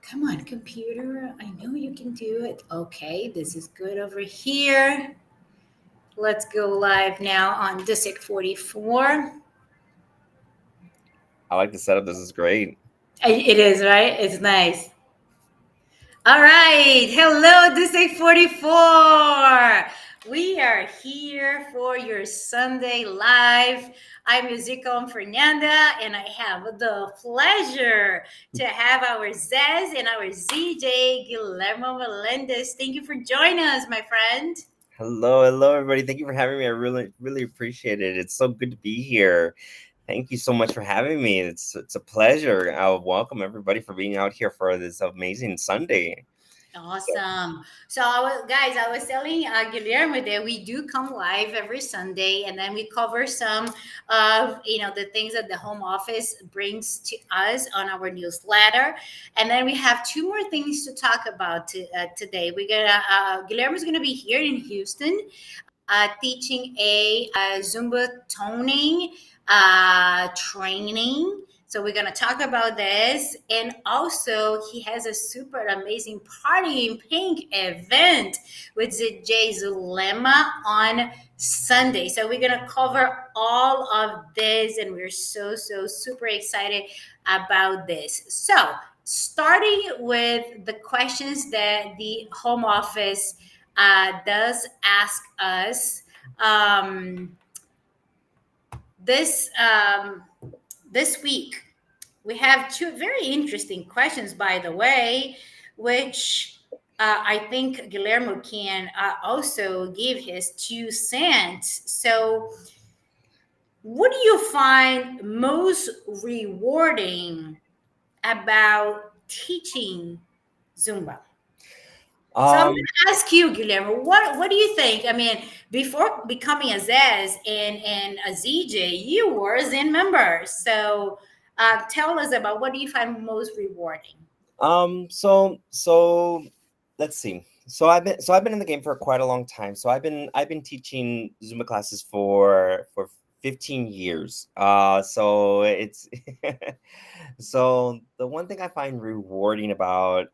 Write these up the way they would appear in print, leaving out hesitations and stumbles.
Come on, computer. I know you can do it. Okay, this is good over here. Let's go live now on DISIC 44. I like the setup. This is great. It is, right? It's nice. All right. Hello, DISIC 44. We are here for your Sunday live. I'm ZCOM Fernanda, and I have the pleasure to have our Zez and our ZJ Guillermo Melendez. Thank you for joining us, my friend. Hello, everybody. Thank you for having me. I really appreciate it. It's so good to be here. Thank you so much for having me. It's a pleasure. I'll welcome everybody for being out here for this amazing Sunday. Awesome. So, guys, I was telling Guillermo that we do come live every Sunday, and then we cover some of the things that the home office brings to us on our newsletter, and then we have two more things to talk about today. We're gonna Guillermo's gonna be here in Houston, teaching a Zumba toning training. So we're gonna talk about this, and also he has a super amazing Party in Pink event with ZJ Zulema on Sunday. So we're gonna cover all of this, and we're so super excited about this. So starting with the questions that the home office does ask us. Um, this this week we have two very interesting questions, by the way, which I think Guillermo can also give his 2 cents. So, what do you find most rewarding about teaching Zumba? So I'm going Um, to ask you, Guillermo, what do you think? I mean, before becoming a Zez and a ZJ, you were a Zen member. So tell us about what do you find most rewarding? so let's see. So I've been in the game for quite a long time. So I've been teaching Zumba classes for 15 years. So it's so the one thing I find rewarding about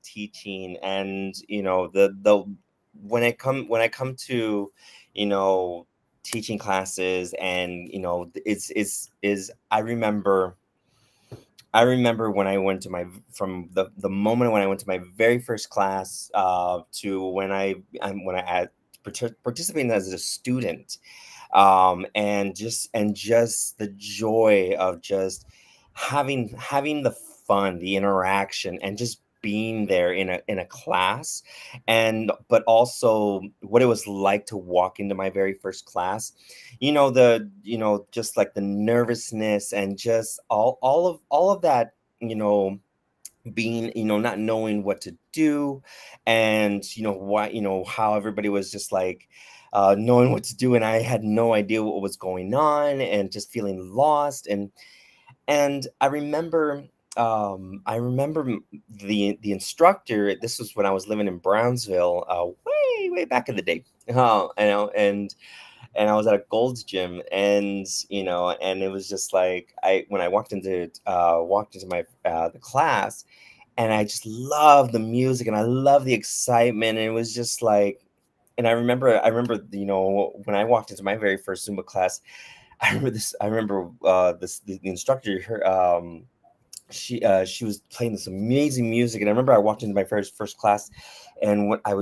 teaching, and the when I come to you know teaching classes, and is I remember when I went to my from the moment when I went to my very first class, to when I had participating as a student, and just the joy of just having the fun, the interaction, and just being there in a class, and but also what it was like to walk into my very first class. Just like the nervousness, and just all of that, being, not knowing what to do, and why, how everybody was just like knowing what to do, and I had no idea what was going on, and just feeling lost. And I remember the instructor. This was when I was living in Brownsville, way back in the day. And I was at a Gold's Gym, and it was just like, I when I walked into my the class, and I just loved the music, and I loved the excitement, and it was just like, and I remember, when I walked into my very first Zumba class. I remember the instructor, she was playing this amazing music, and I remember I walked into my first class, and when I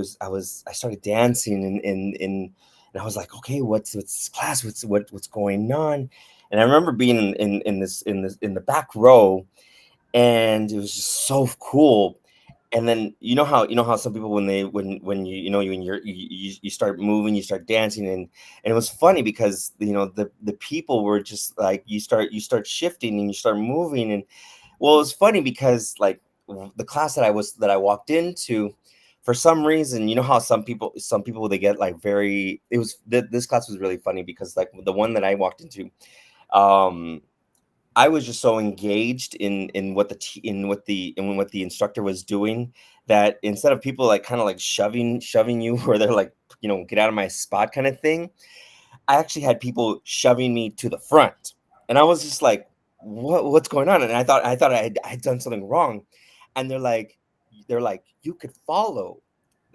started dancing, and I was like, okay, what's this class, what's going on? And I remember being in the back row, and it was just so cool. And then you know how some people, when you start moving, you start dancing, and it was funny because the people were just like, you start shifting, and you start moving. And well, it was funny because, like, the class that I walked into, for some reason, how some people they get like very, this class was really funny because, like, the one that I walked into, um I was just so engaged in what the instructor was doing, that instead of people like kind of like shoving you where they're like, get out of my spot kind of thing, I actually had people shoving me to the front. And I was just like, what's going on? And I thought I had done something wrong. and they're like, you could follow.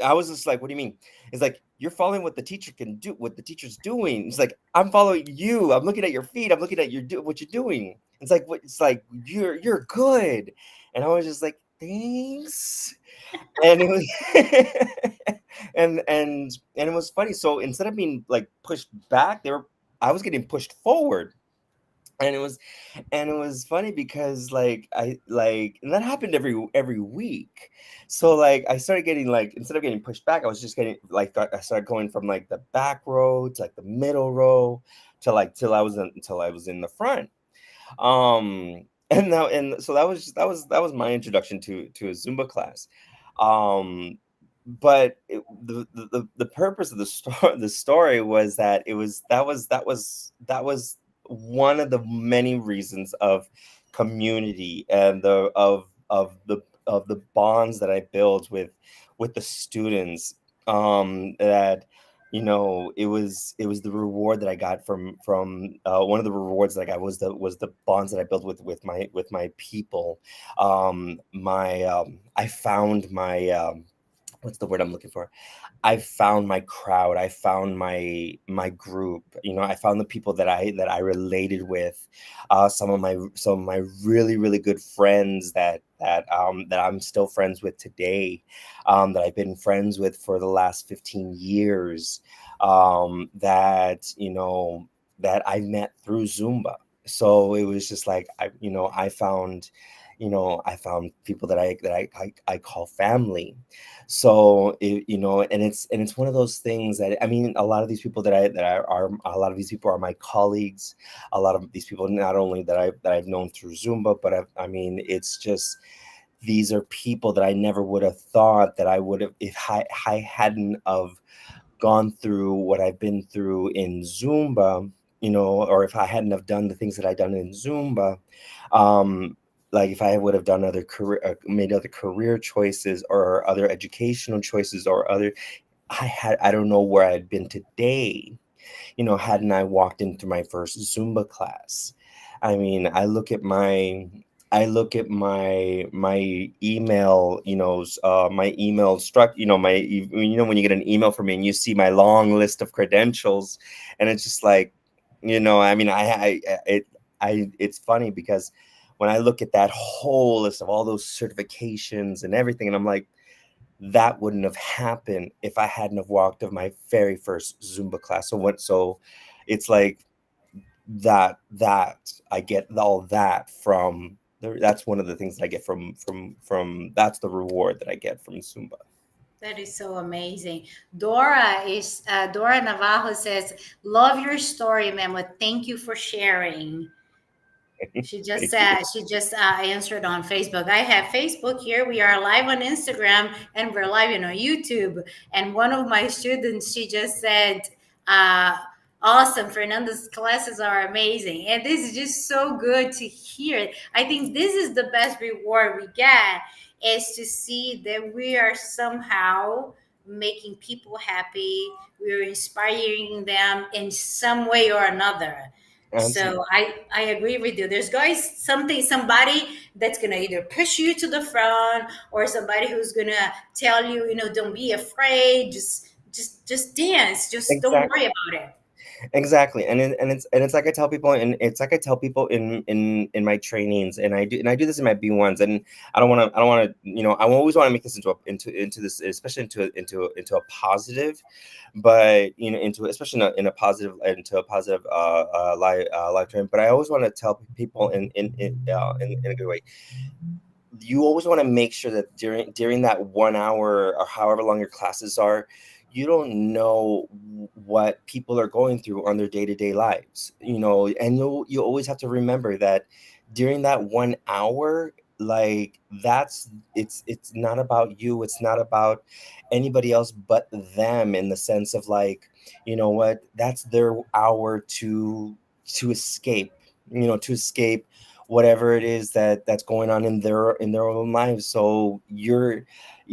I was just like, what do you mean? It's like, you're following what the teacher can do, what the teacher's doing. It's like, I'm following you. I'm looking at your feet. I'm looking at what you're doing. It's like, what? It's like, you're good. And I was just like, thanks. And it was and it was funny. So instead of being like pushed back, I was getting pushed forward. And it was funny because and that happened every week. So like I started getting, like, instead of getting pushed back, I was just getting like, I started going from like the back row to like the middle row to like till I was in the front. And so that was my introduction to a Zumba class. But the purpose of the story was that that was one of the many reasons of community, and of the bonds that I built with the students. That it was the reward that I got from one of the rewards that I got was the bonds that I built with my people. My I found my what's the word I'm looking for? I found my crowd. I found my group. I found the people that I related with. Some of my really really good friends that I'm still friends with today. That I've been friends with for the last 15 years. That I met through Zumba. So it was just like I found people that I call family. So and it's one of those things that, I mean, a lot of these people a lot of these people are my colleagues. A lot of these people, not only that I've known through Zumba, but I mean, it's just, these are people that I never would have thought that I would have, if I hadn't of gone through what I've been through in Zumba, or if I hadn't have done the things that I done in Zumba. um, like, if I would have done made other career choices or other educational choices or other, I don't know where I'd been today, hadn't I walked into my first Zumba class. I mean, I look at my email, my email struck, when you get an email from me and you see my long list of credentials, and it's just like, I mean, it's funny because when I look at that whole list of all those certifications and everything, and I'm like, that wouldn't have happened if I hadn't have walked of my very first Zumba class. So it's like that I get all that from that's one of the things that I get from that's the reward that I get from Zumba. That is so amazing. Dora Navarro says, "Love your story, Mama. Thank you for sharing." She just Thank you. said, she just answered on Facebook. I have Facebook here. We are live on Instagram and we're live on YouTube. And one of my students, she just said, uh, awesome. Fernanda's classes are amazing. And this is just so good to hear. I think this is the best reward we get, is to see that we are somehow making people happy. We're inspiring them in some way or another. So Absolutely. I agree with you. There's guys somebody that's gonna either push you to the front, or somebody who's gonna tell you, don't be afraid, just dance, just don't Exactly. worry about it. Exactly. And it's like I tell people, and it's like I tell people in my trainings, and I do this in my B1s. And I don't want to, I always want to make this into this, especially into a positive, but into, especially into a positive life trend. But I always want to tell people in a good way. You always want to make sure that during that 1 hour or however long your classes are, you don't know what people are going through on their day-to-day lives, and you always have to remember that during that 1 hour, like, it's not about you, it's not about anybody else but them, in the sense of, like, what, that's their hour to escape, to escape whatever it is that's going on in their own lives. So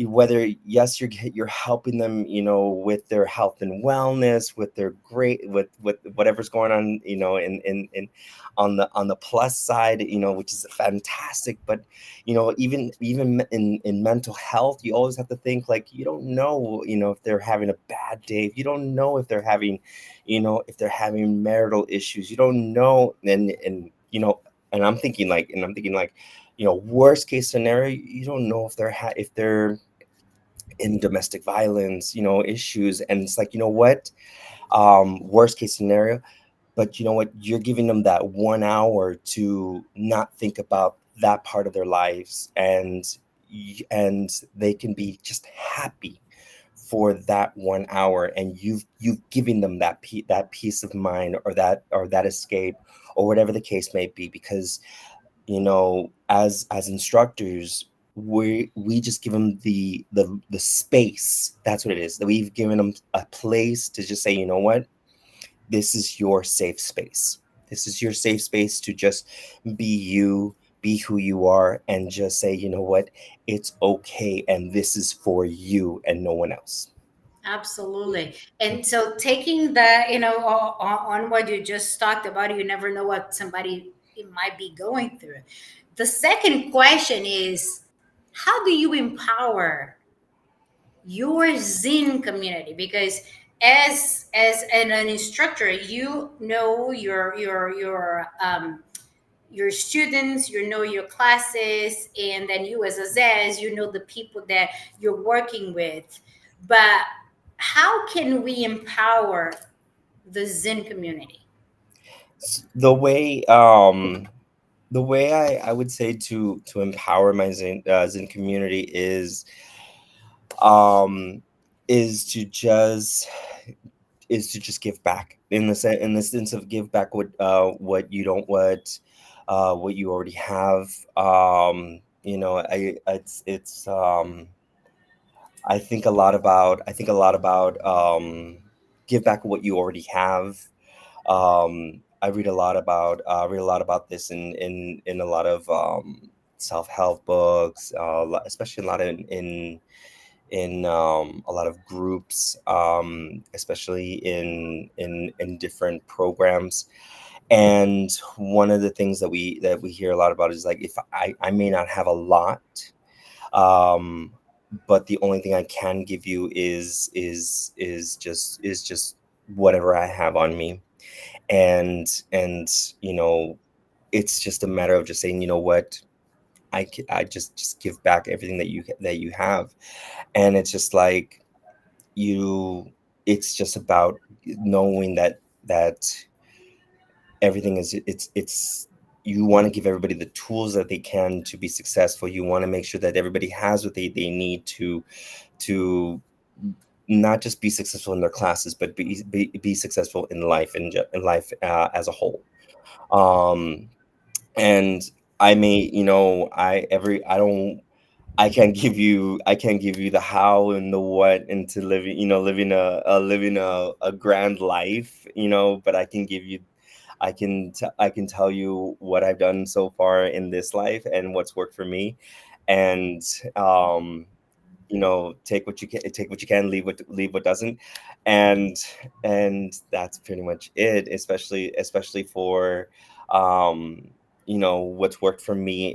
whether yes you're helping them, with their health and wellness, with their great with whatever's going on, in on the plus side, which is fantastic. But even in mental health, you always have to think, like, you don't know, if they're having a bad day, you don't know if they're having, if they're having marital issues, you don't know. And I'm thinking like, worst case scenario, you don't know if they're in domestic violence, issues. And it's like, what, worst case scenario, but you know what, you're giving them that 1 hour to not think about that part of their lives, and they can be just happy for that 1 hour, and you've given them that peace of mind, or that escape, or whatever the case may be. Because as instructors, we just give them the space. That's what it is, that we've given them a place to just say, what, this is your safe space. This is your safe space to just be you, be who you are, and just say, what, it's okay, and this is for you and no one else. Absolutely. And so taking that, on what you just talked about, you never know what somebody might be going through. The second question is, how do you empower your Zen community? Because as an instructor, you know your students, you know your classes, and then you as a Zez, you know the people that you're working with. But how can we empower the Zen community? The way I would say to empower my Zen community um is to just give back, in the sense of give back what you don't what you already have. I think a lot about give back what you already have. I read a lot about this in a lot of self-help books, especially a lot in a lot of groups, especially in different programs. And one of the things that we hear a lot about is, like, if I may not have a lot, um, but the only thing I can give you is just whatever I have on me. And it's just a matter of just saying, what, I just give back everything that you have. And it's just like, you it's just about knowing that everything is it's you want to give everybody the tools that they can to be successful. You want to make sure that everybody has what they need to not just be successful in their classes, but be successful in life, in life, as a whole. um and I may, I don't I can't give you the how and the what into living a grand life, but I can tell you what I've done so far in this life and what's worked for me. And um take what you can, leave what doesn't. And and that's pretty much it, especially for what's worked for me,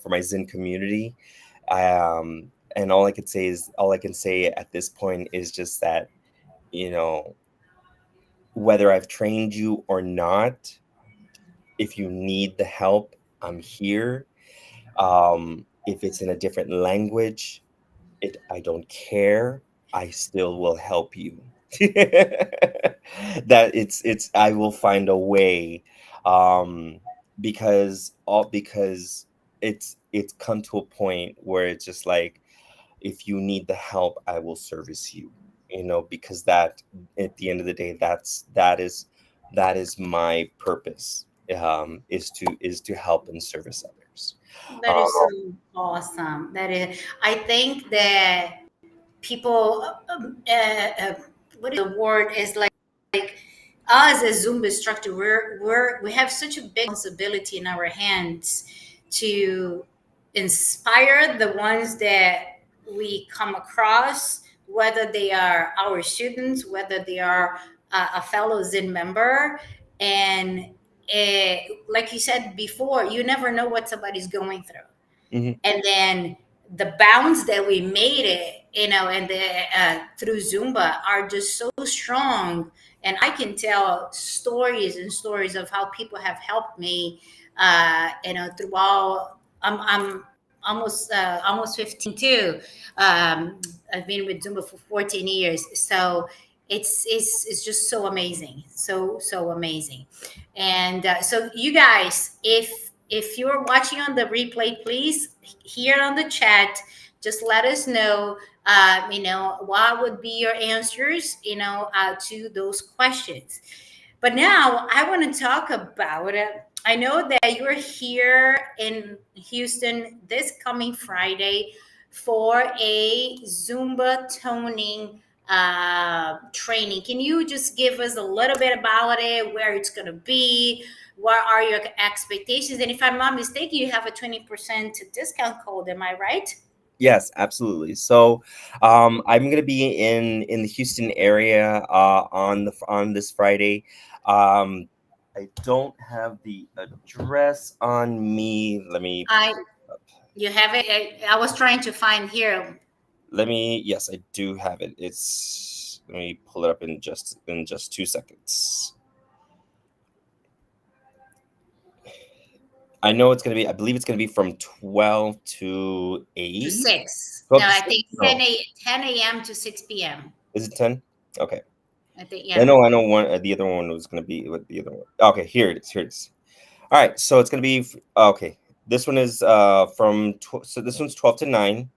for my Zen community. And all I can say at this point is just that, you know whether I've trained you or not, if you need the help, I'm here. If it's in a different language, I don't care. I still will help you. That it's I will find a way, um because it's come to a point where it's just like, if you need the help, I will service you. Because that, at the end of the day, that is my purpose, is to help and service others. That is um, so awesome. That is, I think that people, what is the word, is like us as Zumba instructor, we have such a big responsibility in our hands to inspire the ones that we come across, whether they are our students, whether they are a fellow Zin member. And like you said before, you never know what somebody's going through. Hmm. And then the bounds that we made it, and the through Zumba are just so strong. And I can tell stories and stories of how people have helped me, throughout. I'm almost 15 too. I've been with Zumba for 14 years, so it's just so amazing, so amazing. And so, you guys, if you're watching on the replay, please, here on the chat, just let us know, what would be your answers, to those questions. But now I want to talk about it. I know that you're here in Houston this coming Friday for a Zumba toning training. Can you just give us a little bit about it, where it's going to be? What are your expectations? And if I'm not mistaken, you have a 20% discount code. Am I right? Yes, absolutely. So, I'm gonna be in the Houston area on this Friday. Um, I don't have the address on me. Let me I You have it. I was trying to find here. Yes, I do have it. Let me pull it up in just 2 seconds. I know it's gonna be. I believe it's gonna be from 12 to To 8. 6. 12 No, to I 6? think No. 10 a.m. to 6 p.m. Is it 10? Okay. I think, I yeah. know. I know one. The other one was gonna be with the other one. Okay, here it is. Here it is. All right. So it's gonna be. Okay. This one is so this one's 12 to 9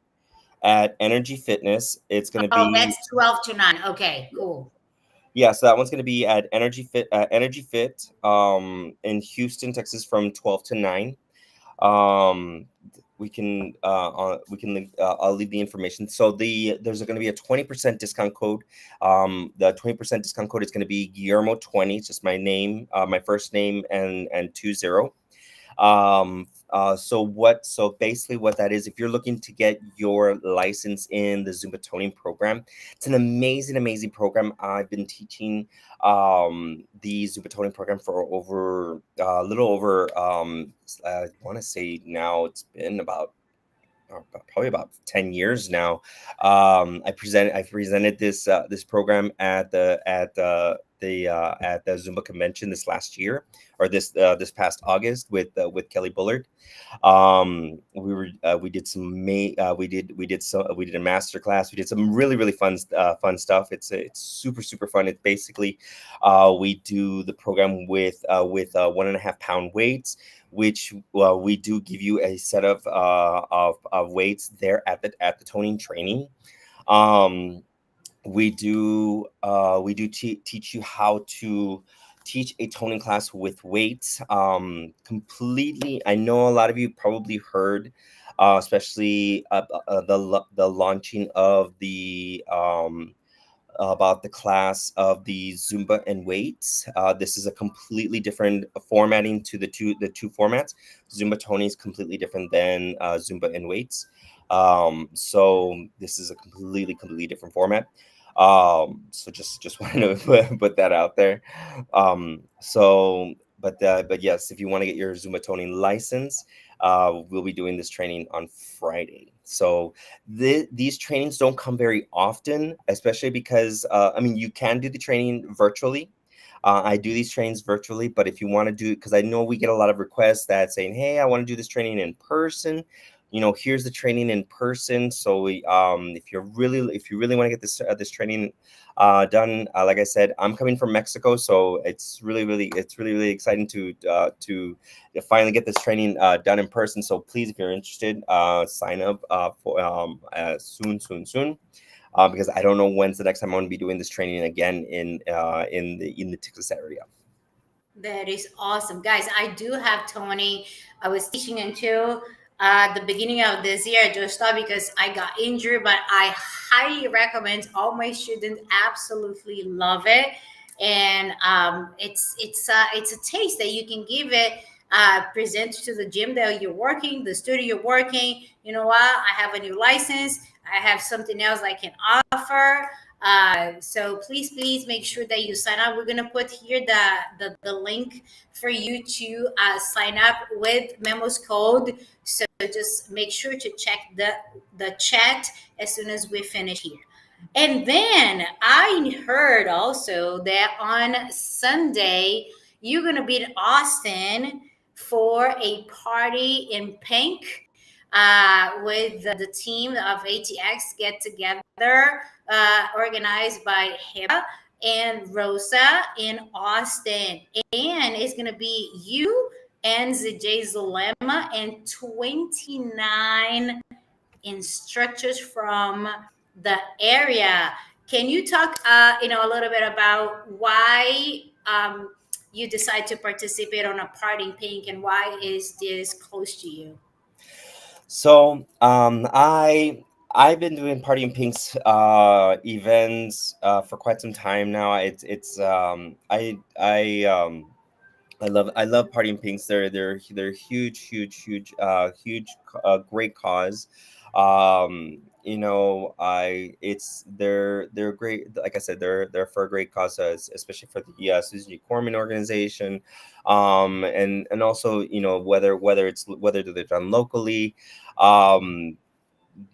at Energy Fitness. It's gonna Oh, be. that's 12 to 9. Okay, cool. Yeah, so that one's going to be at Energy Fit in Houston, Texas from 12 to 9. Um we can link, I'll leave the information. So there's going to be a 20% discount code. The 20% discount code is going to be Guillermo 20. It's just my name, my first name, and 20. So basically what that is, if you're looking to get your license in the Zumba toning program, it's an amazing program. I've been teaching the Zumba toning program for over a little over I want to say now it's been about probably about 10 years now. I presented this program at the Zumba convention this last year, or this past August with Kelly Bullard. We did we did a master class. We did some really fun stuff. It's super fun. It's basically we do the program with 1.5 pound weights, which we do give you a set of weights there at the toning training. Um, we do teach you how to teach a toning class with weights completely. I know a lot of you probably heard, especially the launching of the about the class of the Zumba and weights. This is a completely different formatting to the two formats. Zumba toning is completely different than Zumba and weights. So this is a completely different format. So just wanted to put that out there. But yes, if you want to get your Zumba toning license, we'll be doing this training on Friday. So these trainings don't come very often, especially because I mean, you can do the training virtually. I do these trainings virtually, but if you want to do, because I know we get a lot of requests that saying, "Hey, I want to do this training in person." Here's the training in person. So if you really want to get this training done, like I said, I'm coming from Mexico, so it's really exciting to finally get this training done in person. So please, if you're interested, sign up for soon. Because I don't know when's the next time I'm going to be doing this training again in the Texas area. That is awesome. Guys, I do have Tony. I was teaching until the beginning of this year. I just stopped because I got injured, but I highly recommend. All my students absolutely love it. And it's a taste that you can give it, present to the gym that you're working, the studio you're working. You know what? I have a new license. I have something else I can offer. So please make sure that you sign up. We're gonna put here the link for you to sign up with Memos Code. So just make sure to check the chat as soon as we finish here. And then I heard also that on Sunday you're gonna be in Austin for a party in pink with the team of ATX Get Together, organized by Heba and Rosa in Austin. And it's going to be you and ZJ Zulema and 29 instructors from the area. Can you talk, a little bit about why you decide to participate on a party in pink and why is this close to you? So I've been doing Party in Pink's events for quite some time now. It's I love Party in Pinks. They're huge, great cause. I it's they're great. Like I said, they're for a great cause, especially for the Susan Corman organization, and also whether they're done locally. Um,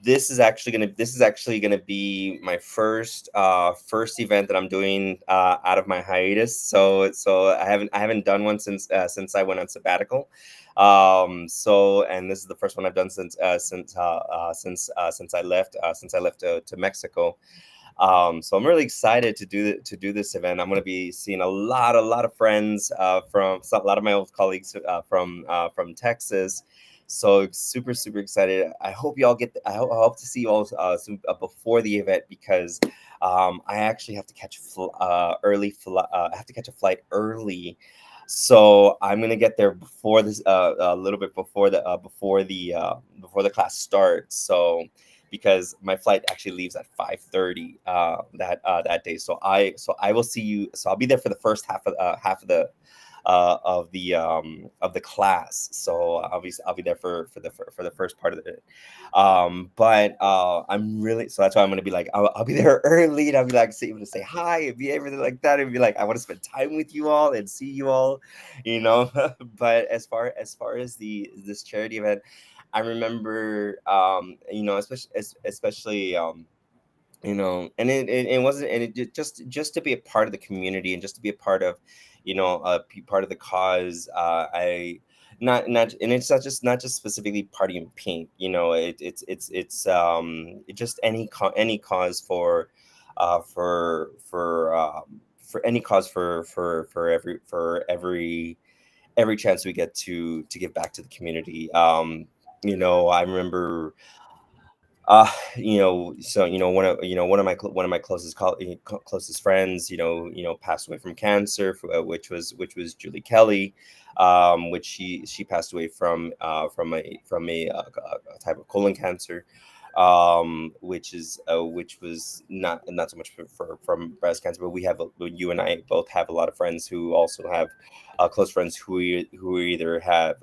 this is actually gonna be my first event that I'm doing out of my hiatus. So I haven't done one since I went on sabbatical. And this is the first one I've done since I left to Mexico. So I'm really excited to do this event. I'm going to be seeing a lot of friends a lot of my old colleagues from Texas. So super excited. I hope y'all I hope to see you all soon, before the event, because I actually have to catch I have to catch a flight early. So I'm gonna get there before this, a little bit before the class starts. So because my flight actually leaves at 5:30 that day. So I will see you. So I'll be there for the first half of the class. So obviously I'll be there for the first part of it. But I'm really, so that's why I'm gonna be like, I'll be there early, and I'll be like able to say hi and be everything like that, and be like, I want to spend time with you all and see you all, you know. But as far as this charity event, I remember, especially, and it wasn't, and just to be a part of the community, and just to be a part of, part of the cause. I not and it's not just specifically Party in Pink. It just any cause for any cause for every chance we get to give back to the community. I remember, one of my closest friends, passed away from cancer, which was Julie Kelly, which she passed away from a type of colon cancer, which was not so much from breast cancer. But you and I both have a lot of friends who also have close friends who either have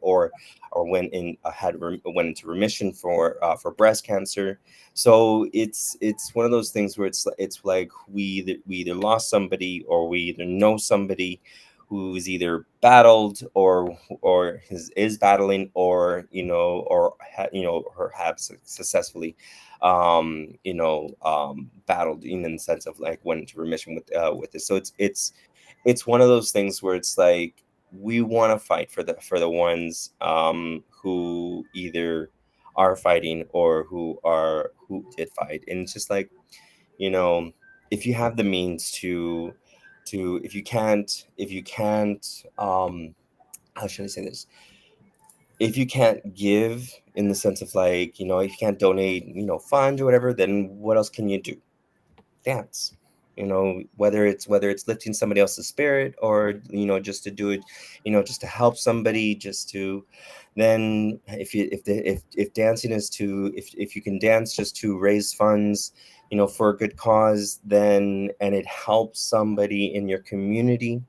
or went into remission for breast cancer. So it's one of those things where it's like we either lost somebody, or we either know somebody who's either battled, or is battling, or have successfully battled, in the sense of like went into remission with this. So it's one of those things where it's like we want to fight for the ones who either are fighting, or who did fight. And it's just like, you know if you have the means to if you can't how should I say this, if you can't give, in the sense of like, if you can't donate, funds or whatever, then what else can you do? Dance. Whether it's lifting somebody else's spirit, or just to do it, just to help somebody, just to, then if dancing is to, if you can dance just to raise funds, for a good cause, then, and it helps somebody in your community,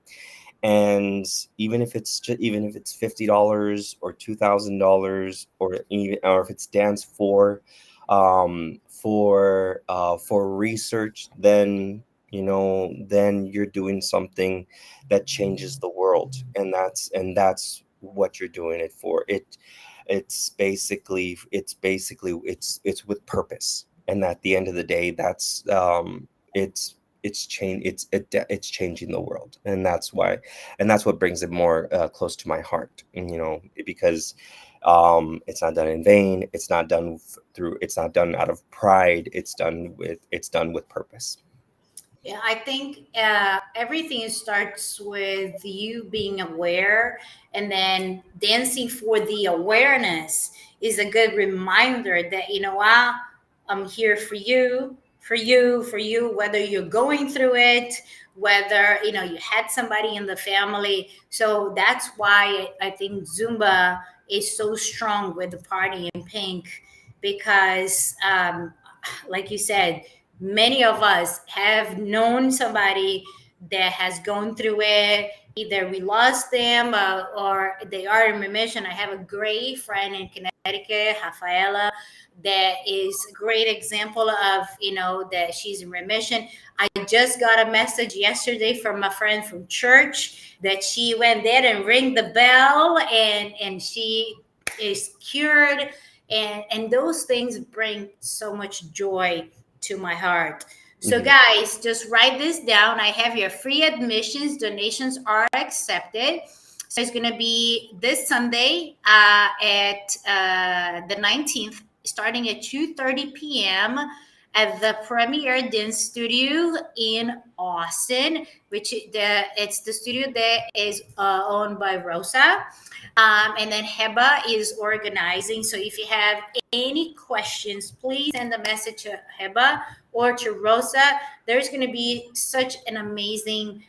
And even if it's $50 or $2,000, or if it's dance for research, then then you're doing something that changes the world, and that's what you're doing it for. It's with purpose, and at the end of the day, it's change it's changing the world, and that's what brings it more close to my heart. And because it's not done in vain, it's not done out of pride, it's done with purpose. Yeah, I think everything starts with you being aware, and then dancing for the awareness is a good reminder that, you know what, I'm here for you, for you, for you, whether you're going through it, whether, you had somebody in the family. So that's why I think Zumba is so strong with the Party in Pink, because, like you said, many of us have known somebody that has gone through it. Either we lost them, or they are in remission. I have a great friend in Connecticut, Rafaela, that is a great example of, that she's in remission. I just got a message yesterday from a friend from church that she went there and rang the bell, and she is cured. And those things bring so much joy to my heart. So, Hmm. guys, just write this down. I have your free admissions. Donations are accepted. So it's going to be this Sunday at the 19th, starting at 2:30 p.m. at the Premier Dance Studio in Austin, which it's the studio that is owned by Rosa. And then Heba is organizing. So if you have any questions, please send a message to Heba or to Rosa. There's going to be such an amazing,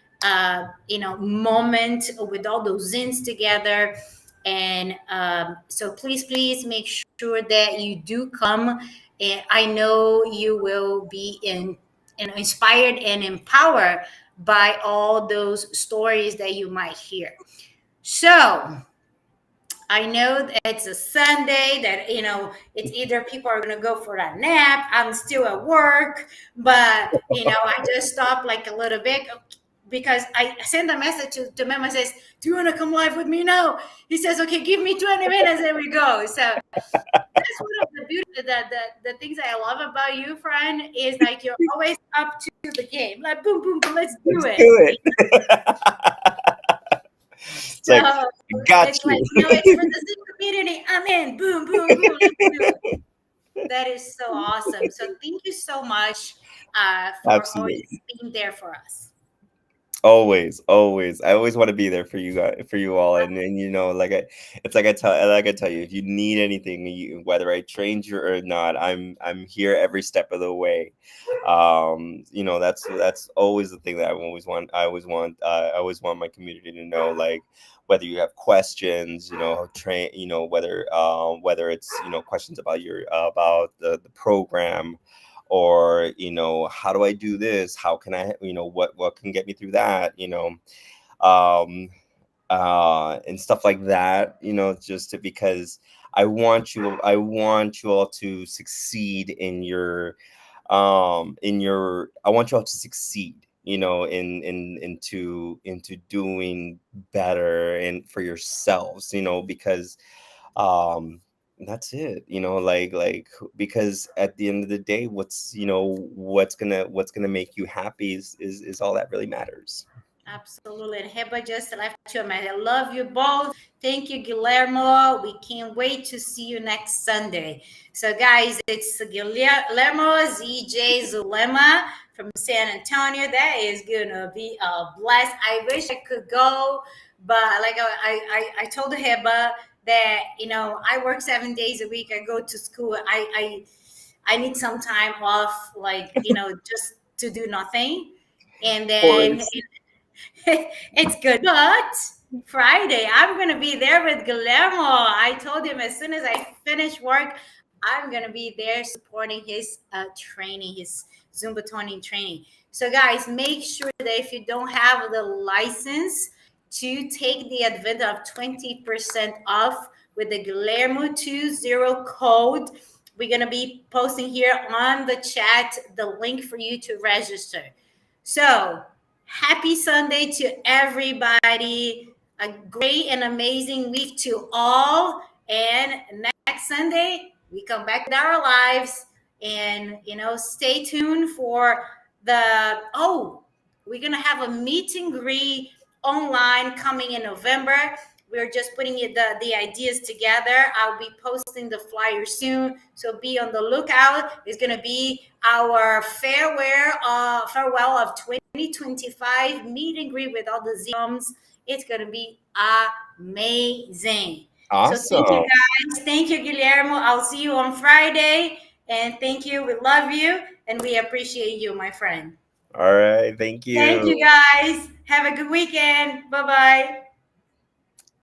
moment with all those zins together. And so please make sure that you do come. And I know you will be inspired and empowered by all those stories that you might hear. So I know that it's a Sunday, that, it's either people are going to go for a nap. I'm still at work, but, I just stopped like a little bit because I sent a message to Mema, says, do you want to come live with me now? He says, okay, give me 20 minutes and we go. So that's one of the beauty, the things I love about you, friend, is like you're always up to the game. Like, boom, boom, boom, let's do Let's it. do it. It's like, So I got it's like, you. it's for the Zoom community. I'm in. Boom, boom, boom. Let's do it. That is so awesome. So thank you so much for always Absolutely. being there for us. Always, always. I always want to be there for you guys, for you all, and it's like I tell you, if you need anything, whether I trained you or not, I'm here every step of the way. That's always the thing that I always want my community to know, like whether you have questions, whether it's questions about about the program, or how do I do this, how can I, what can get me through that, um and stuff like that, just because I want you all to succeed I want you all to succeed, into doing better and for yourselves, because um that's it, because at the end of the day, what's gonna make you happy is all that really matters. Absolutely. And Heba just left you. I love you both. Thank you, Guillermo. We can't wait to see you next Sunday. So, guys, it's Guillermo ZJ Zulema from San Antonio. That is going to be a blast. I wish I could go, but like I told Heba that, I work 7 days a week. I go to school. I need some time off, like, just to do nothing. And Of then course. it's good. But Friday, I'm going to be there with Guillermo. I told him as soon as I finish work, I'm going to be there supporting his training, his Zumba toning training. So, guys, make sure that if you don't have the license, to take the advantage of 20% off with the Guillermo20 code. We're going to be posting here on the chat the link for you to register. So, happy Sunday to everybody. A great and amazing week to all. And next Sunday, we come back with our lives. And, stay tuned for we're going to have a meet and greet online coming in November. We're just putting the ideas together. I'll be posting the flyer soon, so be on the lookout. It's going to be our farewell of 2025 meet and greet with all the ZCOMs. It's going to be amazing. So thank you, Awesome. guys. Thank you, Guillermo. I'll see you on Friday. And thank you. We love you and we appreciate you, my friend. All right. Thank Thank you. you, guys. Have a good weekend. Bye bye.